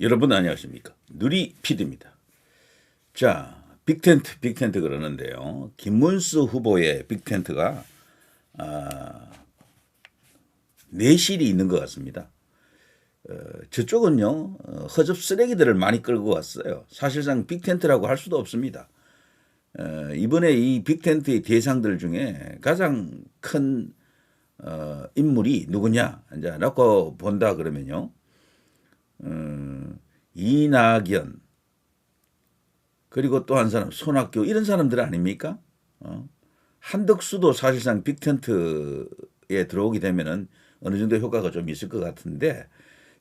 여러분 안녕하십니까? 누리 PD입니다. 자, 빅텐트 그러는데요. 김문수 후보의 빅텐트가 내실이 있는 것 같습니다. 저쪽은요, 허접 쓰레기들을 많이 끌고 왔어요. 사실상 빅텐트라고 할 수도 없습니다. 이번에 이 빅텐트의 대상들 중에 가장 큰 인물이 누구냐? 이제 놓고 본다 그러면요. 이낙연 그리고 또 한 사람 손학규 이런 사람들 아닙니까? 한덕수도 사실상 빅텐트에 들어오게 되면은 어느 정도 효과가 좀 있을 것 같은데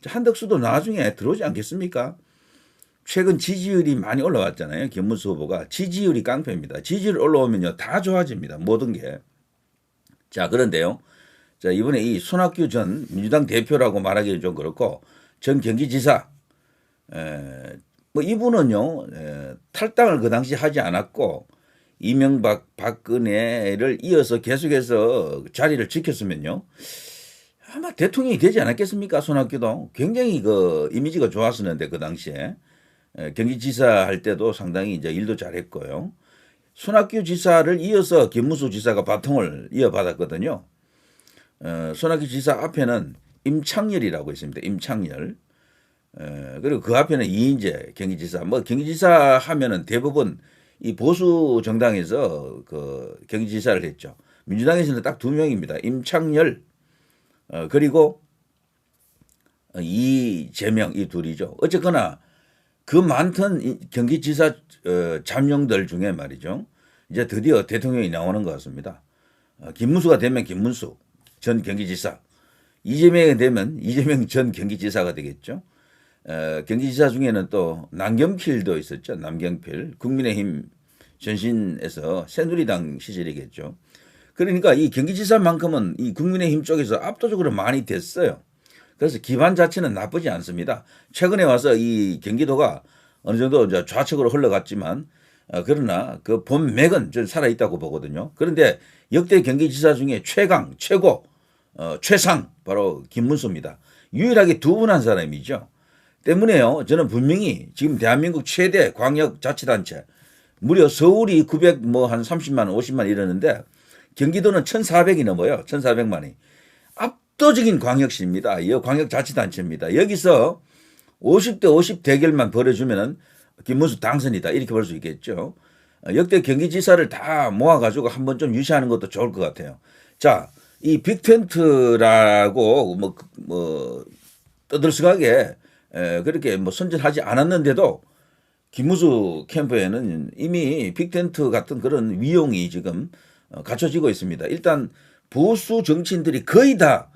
한덕수도 나중에 들어오지 않겠습니까? 최근 지지율이 많이 올라왔잖아요. 김문수 후보가 지지율이 깡패입니다. 지지율 올라오면요 다 좋아집니다. 모든 게. 자 그런데요. 자 이번에 이 손학규 전 민주당 대표라고 말하기 좀 그렇고 전 경기지사 뭐 이분은요 탈당을 그 당시 하지 않았고 이명박 박근혜를 이어서 계속해서 자리를 지켰으면요 아마 대통령이 되지 않았겠습니까? 손학규도 굉장히 그 이미지가 좋았었는데 그 당시에 경기지사 할 때도 상당히 이제 일도 잘했고요. 손학규 지사를 이어서 김문수 지사가 바통을 이어받았거든요. 손학규 지사 앞에는 임창열이라고 있습니다. 임창열. 그리고 그 앞에는 이인재 경기지사. 뭐 경기지사 하면은 대부분 이 보수 정당에서 그 경기지사를 했죠. 민주당에서는 딱 두 명입니다. 임창열 그리고 이재명 이 둘이죠. 어쨌거나 그 많던 경기지사 잠룡들 중에 말이죠. 이제 드디어 대통령이 나오는 것 같습니다. 김문수가 되면 김문수 전 경기지사, 이재명이 되면 이재명 전 경기지사가 되겠죠. 경기지사 중에는 또 남경필도 있었죠. 남경필 국민의힘 전신에서 새누리당 시절이겠죠. 그러니까 이 경기지사만큼은 이 국민의힘 쪽에서 압도적으로 많이 됐어요. 그래서 기반 자체는 나쁘지 않습니다. 최근에 와서 이 경기도가 어느 정도 이제 좌측으로 흘러갔지만 그러나 그 본맥은 좀 살아있다고 보거든요. 그런데 역대 경기지사 중에 최강, 최고, 최상 바로 김문수입니다. 유일하게 두 분 한 사람이죠. 때문에요. 저는 분명히 지금 대한민국 최대 광역자치단체 무려 서울이 900 뭐 한 30만 50만 이러는데 경기도는 1,400이 넘어요. 1,400만이. 압도적인 광역시입니다. 이 광역자치단체입니다. 여기서 50대 50 대결만 벌여주면은 김문수 당선이다. 이렇게 볼 수 있겠죠. 역대 경기지사를 다 모아가지고 한번 좀 유시하는 것도 좋을 것 같아요. 자, 이 빅텐트라고 뭐 떠들썩하게 그렇게 뭐 선전하지 않았는데도 김문수 캠프에는 이미 빅텐트 같은 그런 위용이 지금 갖춰지고 있습니다. 일단 보수 정치인들이 거의 다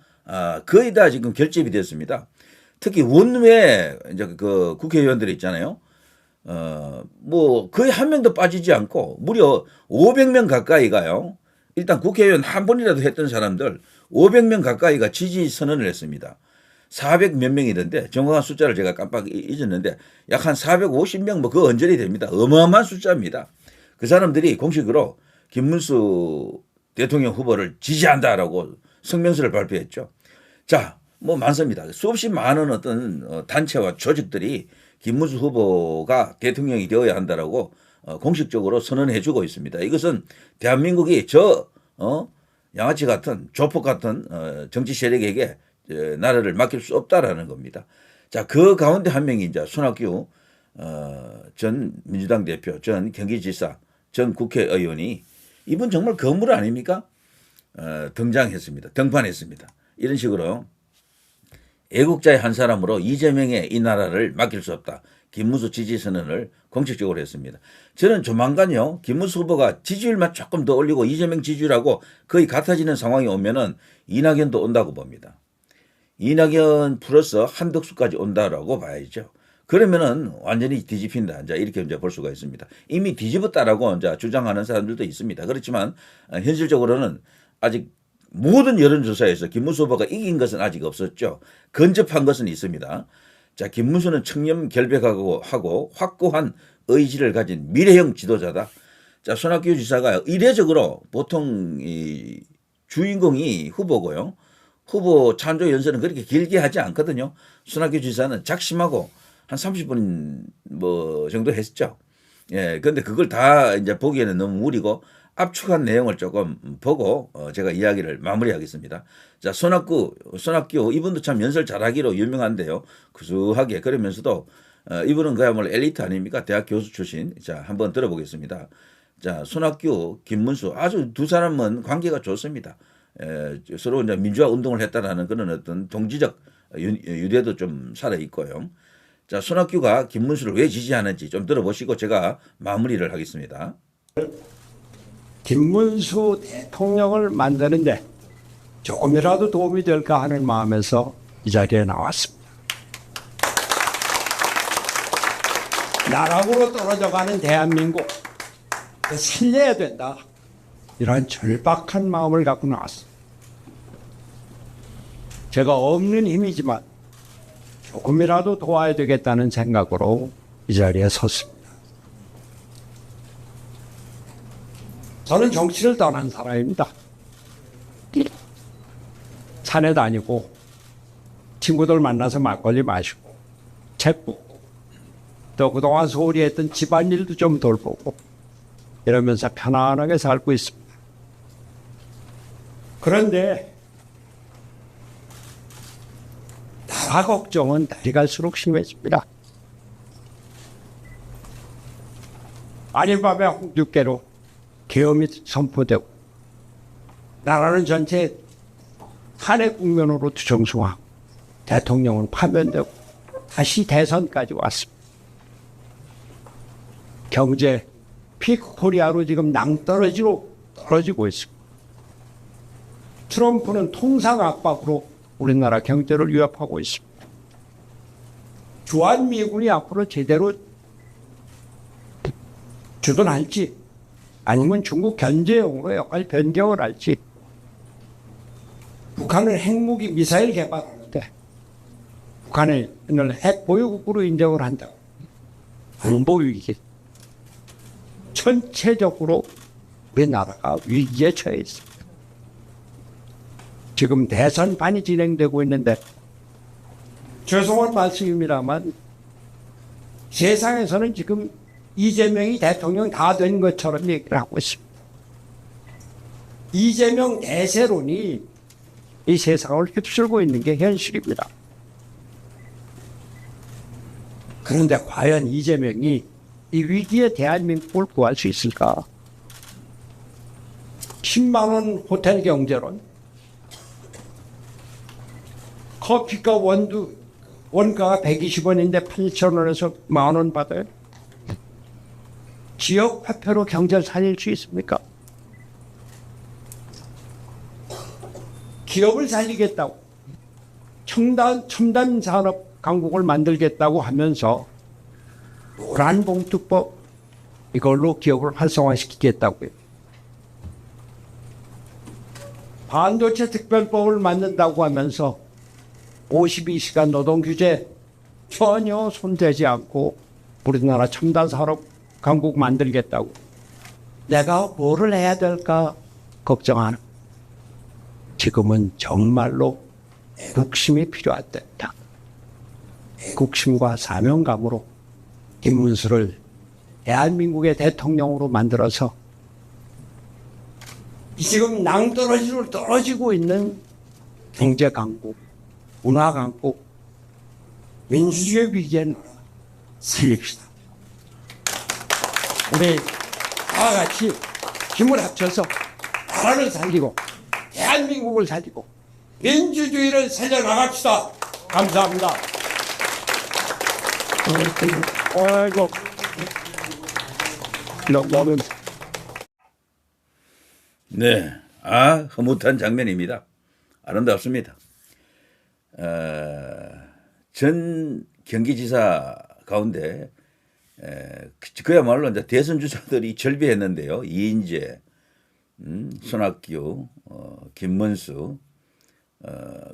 지금 결집이 됐습니다. 특히 원외 이제 그 국회의원들이 있잖아요. 뭐 거의 한 명도 빠지지 않고 무려 500명 가까이가요. 일단 국회의원 한 번이라도 했던 사람들 500명 가까이가 지지 선언을 했습니다. 400 몇 명이던데 정확한 숫자를 제가 깜빡 잊었는데 약 한 450명 뭐 그 언저리 됩니다. 어마어마한 숫자입니다. 그 사람들이 공식으로 김문수 대통령 후보를 지지한다라고 성명서를 발표했죠. 자, 뭐 많습니다. 수없이 많은 어떤 단체와 조직들이 김문수 후보가 대통령이 되어야 한다라고 공식적으로 선언해주고 있습니다. 이것은 대한민국이 양아치 같은 조폭 같은 정치 세력에게 나라를 맡길 수 없다라는 겁니다. 자, 그 가운데 한 명이 이제 손학규 전 민주당 대표, 전 경기지사, 전 국회의원이 이분 정말 거물 아닙니까? 등장했습니다. 등판했습니다. 이런 식으로 애국자의 한 사람으로 이재명의 이 나라를 맡길 수 없다. 김문수 지지 선언을 공식적으로 했습니다. 저는 조만간요 김문수 후보가 지지율만 조금 더 올리고 이재명 지지율하고 거의 같아지는 상황이 오면은 이낙연도 온다고 봅니다. 이낙연 플러스 한덕수까지 온다라고 봐야죠. 그러면은 완전히 뒤집힌다. 이렇게 이제 볼 수가 있습니다. 이미 뒤집었다라고 이제 주장하는 사람들도 있습니다. 그렇지만 현실적으로는 아직 모든 여론조사에서 김문수 후보가 이긴 것은 아직 없었죠. 근접한 것은 있습니다. 자, 김문수는 청렴 결백하고 확고한 의지를 가진 미래형 지도자다. 자, 손학규 지사가 이례적으로 보통 이 주인공이 후보고요. 후보 찬조 연설은 그렇게 길게 하지 않거든요. 손학규 지사는 작심하고 한 30분 뭐 정도 했죠. 예, 근데 그걸 다 이제 보기에는 너무 무리고 압축한 내용을 조금 보고 제가 이야기를 마무리하겠습니다. 자, 손학규 이분도 참 연설 잘하기로 유명한데요. 구수하게 그러면서도 이분은 그야말로 엘리트 아닙니까? 대학 교수 출신. 자, 한번 들어보겠습니다. 자, 손학규, 김문수 아주 두 사람은 관계가 좋습니다. 서로 이제 민주화 운동을 했다라는 그런 어떤 동지적 유대도 좀 살아 있고요. 자, 손학규가 김문수를 왜 지지하는지 좀 들어보시고 제가 마무리를 하겠습니다. 김문수 대통령을 만드는데 조금이라도 도움이 될까 하는 마음에서 이 자리에 나왔습니다. 나락으로 떨어져가는 대한민국 살려야 된다. 이러한 절박한 마음을 갖고 나왔습니다. 제가 없는 힘이지만 조금이라도 도와야 되겠다는 생각으로 이 자리에 섰습니다. 저는 정치를 떠난 사람입니다. 산에 다니고 친구들 만나서 막걸리 마시고 책 보고 또 그동안 소홀히 했던 집안일도 좀 돌보고 이러면서 편안하게 살고 있습니다. 그런데 나라 걱정은 날이 갈수록 심해집니다. 아닌 밤에 홍두깨로 계엄이 선포되고 나라는 전체 탄핵 국면으로 뒤통수하고 대통령은 파면되고 다시 대선까지 왔습니다. 경제 픽코리아로 지금 낭떠러지로 떨어지고 있습니다. 트럼프는 통상 압박으로 우리나라 경제를 위협하고 있습니다. 주한미군이 앞으로 제대로 주둔할지 아니면 중국 견제용으로 역할 변경을 할지 북한은 핵무기 미사일 개발하는데 북한을 핵 보유국으로 인정을 한다고 안보위기 전체적으로 우리나라가 위기에 처해 있습니다. 지금 대선판이 진행되고 있는데 죄송한 말씀입니다만 세상에서는 지금 이재명이 대통령 다 된 것처럼 얘기를 하고 있습니다. 이재명 대세론이 이 세상을 휩쓸고 있는 게 현실입니다. 그런데 과연 이재명이 이 위기에 대한민국을 구할 수 있을까? 10만 원 호텔 경제론, 커피값 원가가 120원인데 8,000원에서 10,000원 받아요? 지역 화폐로 경제를 살릴 수 있습니까? 기업을 살리겠다고 첨단 산업 강국을 만들겠다고 하면서 노란 봉투법 이걸로 기업을 활성화시키겠다고요. 반도체 특별법을 만든다고 하면서 52시간 노동 규제 전혀 손대지 않고 우리나라 첨단 산업 강국 만들겠다고. 내가 뭐를 해야 될까 걱정하는. 지금은 정말로 애국심이 필요할 때다. 애국심과 사명감으로 김문수를 대한민국의 대통령으로 만들어서 지금 낭떠러지로 떨어지고 있는 경제 강국, 문화 강국, 민주주의 위기에 살립시다. 우리 다 같이 힘을 합쳐서 나라를 살리고 대한민국을 살리고 민주주의를 살려나갑시다. 감사합니다. 아이고, 너무 네, 흐뭇한 장면입니다. 아름답습니다. 전 경기지사 가운데 그야말로 이제 대선 주자들이 절비했는데요. 이인재, 손학규, 김문수,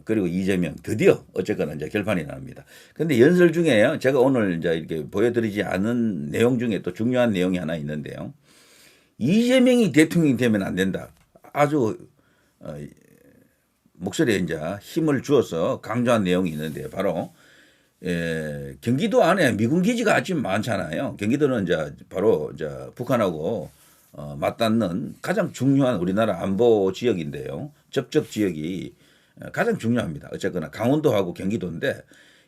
그리고 이재명 드디어 어쨌거나 이제 결판이 납니다. 근데 연설 중에요. 제가 오늘 이제 이렇게 보여드리지 않은 내용 중에 또 중요한 내용이 하나 있는데요. 이재명이 대통령이 되면 안 된다. 아주 목소리에 이제 힘을 주어서 강조한 내용이 있는데요. 바로 경기도 안에 미군 기지가 아주 많잖아요. 경기도는 이제 바로 이제 북한하고 맞닿는 가장 중요한 우리나라 안보 지역인데요. 접촉 지역이 가장 중요합니다. 어쨌거나 강원도하고 경기도인데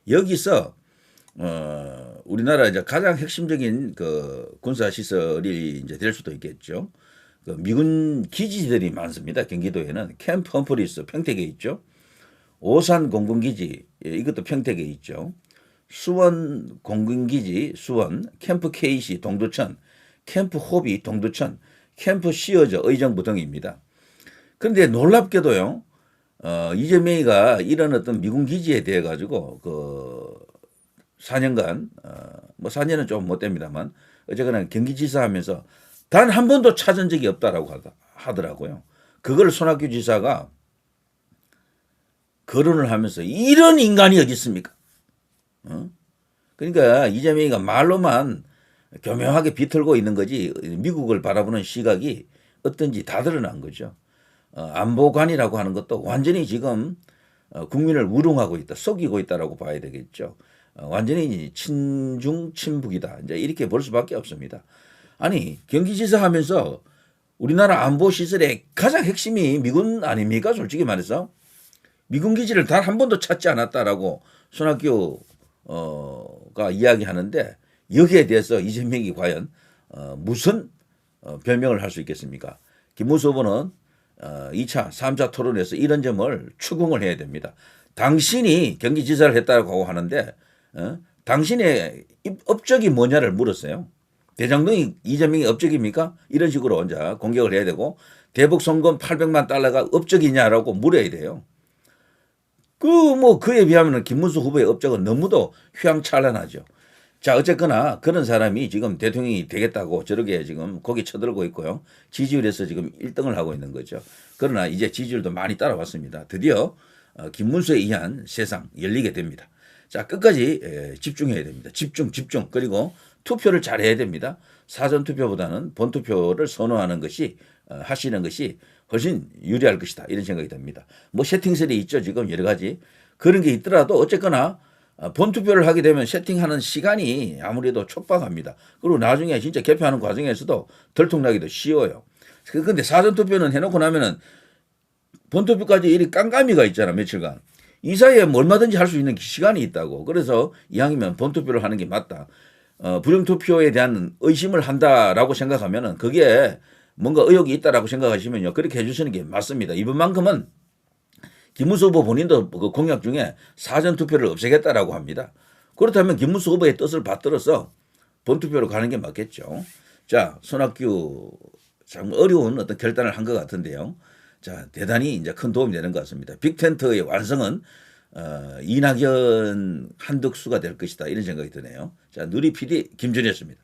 여기서 우리나라 이제 가장 핵심적인 그 군사 시설이 이제 될 수도 있겠죠. 그 미군 기지들이 많습니다. 경기도에는 캠프 험프리스 평택에 있죠. 오산 공군기지 이것도 평택에 있죠. 수원 공군기지 수원, 캠프 KC 동두천, 캠프 호비 동두천, 캠프 시어저 의정부 등입니다. 그런데 놀랍게도요. 이재명이가 이런 어떤 미군 기지에 대해 가지고 그 4년간 뭐 4년은 좀 못 됩니다만 어쨌거나 경기지사 하면서 단 한 번도 찾은 적이 없다라고 하더라고요. 그걸 손학규 지사가 거론을 하면서 이런 인간이 어디 있습니까? 그러니까 이재명이가 말로만 교묘하게 비틀고 있는 거지 미국을 바라보는 시각이 어떤지 다 드러난 거죠. 안보관이라고 하는 것도 완전히 지금 국민을 우롱하고 있다, 속이고 있다라고 봐야 되겠죠. 완전히 친중 친북이다. 이제 이렇게 볼 수밖에 없습니다. 아니 경기지사 하면서 우리나라 안보 시설의 가장 핵심이 미군 아닙니까? 솔직히 말해서 미군 기지를 단 한 번도 찾지 않았다라고 손학규가 이야기하는데 여기에 대해서 이재명이 과연 무슨 별명을 할 수 있겠습니까? 김문수 후보는 2차, 3차 토론에서 이런 점을 추궁을 해야 됩니다. 당신이 경기지사를 했다고 하는데 당신의 업적이 뭐냐를 물었어요. 대장동이 이재명의 업적입니까? 이런 식으로 이제 공격을 해야 되고 대북 송금 800만 달러가 업적이냐라고 물어야 돼요. 그에 비하면 김문수 후보의 업적은 너무도 휘황찬란하죠. 자, 어쨌거나 그런 사람이 지금 대통령이 되겠다고 저렇게 지금 거기 쳐들고 있고요. 지지율에서 지금 1등을 하고 있는 거죠. 그러나 이제 지지율도 많이 따라왔습니다. 드디어 김문수에 의한 세상 열리게 됩니다. 자, 끝까지 집중해야 됩니다. 집중. 그리고 투표를 잘 해야 됩니다. 사전 투표보다는 본 투표를 선호하는 것이 하시는 것이 훨씬 유리할 것이다. 이런 생각이 듭니다. 뭐 세팅설이 있죠. 지금 여러 가지. 그런 게 있더라도 어쨌거나 본투표를 하게 되면 세팅하는 시간이 아무래도 촉박합니다. 그리고 나중에 진짜 개표하는 과정에서도 들통나기도 쉬워요. 그런데 사전투표는 해놓고 나면은 본투표까지 이리 깜깜이가 있잖아. 며칠간. 이 사이에 뭐 얼마든지 할 수 있는 시간이 있다고. 그래서 이왕이면 본투표를 하는 게 맞다. 부정투표에 대한 의심을 한다라고 생각하면은 그게 뭔가 의혹이 있다라고 생각하시면요. 그렇게 해주시는 게 맞습니다. 이번만큼은 김문수 후보 본인도 그 공약 중에 사전투표를 없애겠다라고 합니다. 그렇다면 김문수 후보의 뜻을 받들어서 본투표로 가는 게 맞겠죠. 자, 손학규 참 어려운 어떤 결단을 한 것 같은데요. 자, 대단히 이제 큰 도움이 되는 것 같습니다. 빅텐트의 완성은 이낙연 한덕수가 될 것이다. 이런 생각이 드네요. 자, 누리 PD 김준이었습니다.